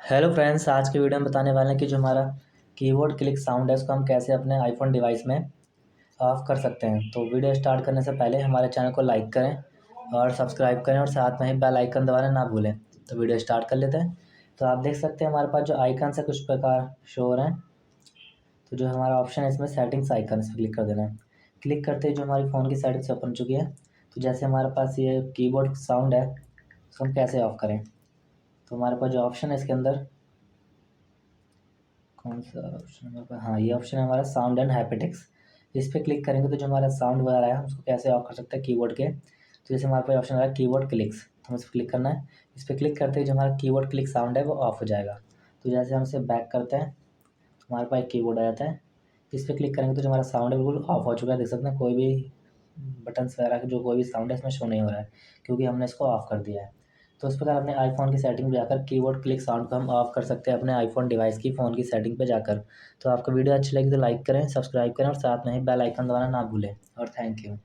Hello friends, आज की video में बताने वाले हैं कि जो हमारा कीबोर्ड क्लिक साउंड है उसको हम कैसे अपने आईफोन डिवाइस में ऑफ कर सकते हैं। तो वीडियो स्टार्ट करने से पहले हमारे चैनल को लाइक करें और सब्सक्राइब करें और साथ में ही बेल आइकन दबाना ना भूलें। तो वीडियो स्टार्ट कर लेते हैं। तो आप देख सकते हैं हमारे पास जो आइकन है कुछ प्रकार शो हो रहे हैं। तो जो हमारा ऑप्शन है इसमें सेटिंग्स आइकन, इस पर क्लिक कर देना है। क्लिक करते ही जो हमारी फ़ोन की सेटिंग्स ओपन चुकी है। तो जैसे हमारे पास ये कीबोर्ड साउंड है उसको हम कैसे ऑफ़ करें। तो हमारे पास जो ऑप्शन है इसके अंदर कौन सा ऑप्शन है हमारे पास, हाँ ये ऑप्शन है हमारा साउंड एंड हैप्टिक्स। इस पे क्लिक करेंगे तो जो हमारा साउंड वगैरह है उसको कैसे ऑफ कर सकते हैं कीबोर्ड के। तो जैसे हमारे पास ऑप्शन आ रहा है कीबोर्ड क्लिक्स, तो हमें इस पर क्लिक करना है। इस पर क्लिक करते ही जो हमारा कीबोर्ड क्लिक साउंड है वो ऑफ हो जाएगा। तो जैसे हम इसे बैक करते हैं तो हमारे पास एक कीबोर्ड आ जाता है। इस पर क्लिक करेंगे तो जो हमारा साउंड है बिल्कुल ऑफ हो चुका है। देख सकते हैं कोई भी बटन्स वगैरह जो कोई भी साउंड है इसमें शो नहीं हो रहा है क्योंकि हमने इसको ऑफ कर दिया है। तो इस प्रकार अपने आईफ़ोन की सेटिंग में जाकर कीबोर्ड क्लिक साउंड को हम ऑफ कर सकते हैं अपने आईफ़ोन डिवाइस की फ़ोन की सेटिंग पे जाकर। तो आपको वीडियो अच्छी लगी तो लाइक करें, सब्सक्राइब करें और साथ में ही बेल आइकन दबाना ना भूलें। और थैंक यू।